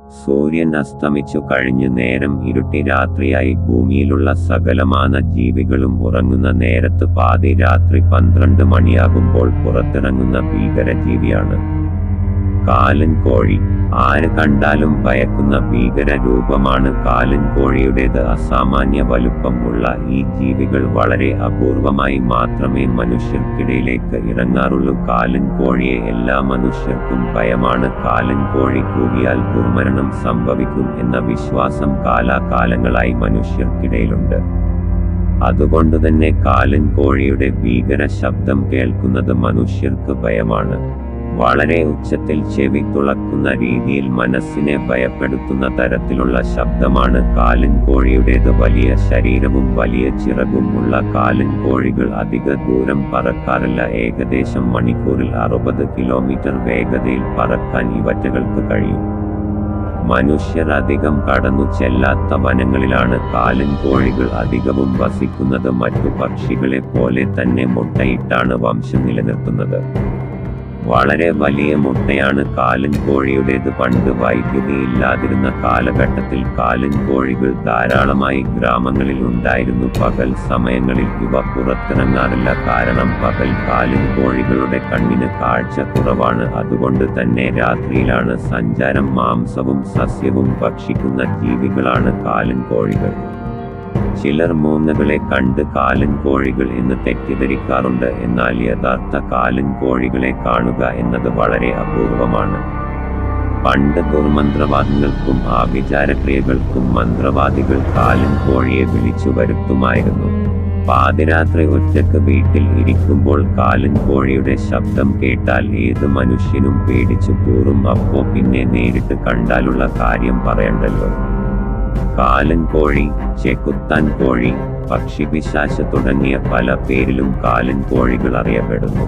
സൂര്യൻ അസ്തമിച്ചു കഴിഞ്ഞ് നേരം ഇരുട്ടി രാത്രിയായി ഭൂമിയിലുള്ള സകലമാന ജീവികളും ഉറങ്ങുന്ന നേരത്ത് പാതിരാത്രി 12 മണിയാകുമ്പോൾ പുറത്തിറങ്ങുന്ന ഭീകരജീവിയാണ് കാലൻ കോഴി. ആര് കണ്ടാലും ഭയക്കുന്ന ഭീകര രൂപമാണ് കാലൻ കോഴിയുടേത്. അസാമാന്യ വലുപ്പം ഉള്ള ഈ ജീവികൾ വളരെ അപൂർവമായി മാത്രമേ മനുഷ്യർക്കിടയിലേക്ക് ഇറങ്ങാറുള്ളൂ. കാലൻ കോഴിയെ എല്ലാ മനുഷ്യർക്കും ഭയമാണ്. കാലൻ കോഴി കൂവിയാൽ ദുർമരണം സംഭവിക്കും എന്ന വിശ്വാസം കാലാകാലങ്ങളായി മനുഷ്യർക്കിടയിലുണ്ട്. അതുകൊണ്ടുതന്നെ കാലൻ കോഴിയുടെ ഭീകര ശബ്ദം കേൾക്കുന്നത് മനുഷ്യർക്ക് ഭയമാണ്. വളരെ ഉച്ചത്തിൽ ചെവി തുളക്കുന്ന രീതിയിൽ മനസ്സിനെ ഭയപ്പെടുത്തുന്ന തരത്തിലുള്ള ശബ്ദമാണ് കാലൻ കോഴിയുടേത്. വലിയ ശരീരവും വലിയ ചിറകും ഉള്ള കാലൻ കോഴികൾ അധിക ദൂരം പറക്കാറില്ല. ഏകദേശം മണിക്കൂറിൽ 60 കിലോമീറ്റർ വേഗതയിൽ പറക്കാൻ ഇവറ്റകൾക്ക് കഴിയും. മനുഷ്യർ അധികം കടന്നു ചെല്ലാത്ത വനങ്ങളിലാണ് കാലൻ കോഴികൾ അധികവും വസിക്കുന്നത്. മറ്റു പക്ഷികളെ പോലെ തന്നെ മുട്ടയിട്ടാണ് വംശം നിലനിർത്തുന്നത്. വളരെ വലിയ മുട്ടയാണ് കാലൻ കോഴിയുടേത്. പണ്ട് വൈദ്യുതി ഇല്ലാതിരുന്ന കാലഘട്ടത്തിൽ കാലൻ കോഴികൾ ധാരാളമായി ഗ്രാമങ്ങളിൽ ഉണ്ടായിരുന്നു. പകൽ സമയങ്ങളിൽ ഇവ പുറത്തിറങ്ങാറില്ല. കാരണം പകൽ കാലൻ കോഴികളുടെ കണ്ണിന് കാഴ്ച കുറവാണ്. അതുകൊണ്ട് തന്നെ രാത്രിയിലാണ് സഞ്ചാരം. മാംസവും സസ്യവും ഭക്ഷിക്കുന്ന ജീവികളാണ് കാലൻ കോഴികൾ. ചിലർ മൂങ്ങകളെ കണ്ട് കാലൻ കോഴികൾ എന്ന് തെറ്റിദ്ധരിക്കാറുണ്ട്. എന്നാൽ യഥാർത്ഥ കാലൻ കോഴികളെ കാണുക എന്നത് വളരെ അപൂർവമാണ്. പണ്ട് ദുർമന്ത്രവാദങ്ങൾക്കും ആഭിചാരക്രിയകൾക്കും മന്ത്രവാദികൾ കാലൻ കോഴിയെ വിളിച്ചു വരുത്തുമായിരുന്നു. പാതിരാത്രി ഒറ്റക്ക് വീട്ടിൽ ഇരിക്കുമ്പോൾ കാലൻ കോഴിയുടെ ശബ്ദം കേട്ടാൽ ഏത് മനുഷ്യനും പേടിച്ചു കൂറും. അപ്പോ പിന്നെ നേരിട്ട് കണ്ടാലുള്ള കാര്യം പറയണ്ടല്ലോ. കാലൻ കോഴി, ചെകുത്താൻ കോഴി, പക്ഷിപിശാച് തുടങ്ങിയ പല പേരിലും കാലൻ കോഴികൾ അറിയപ്പെടുന്നു.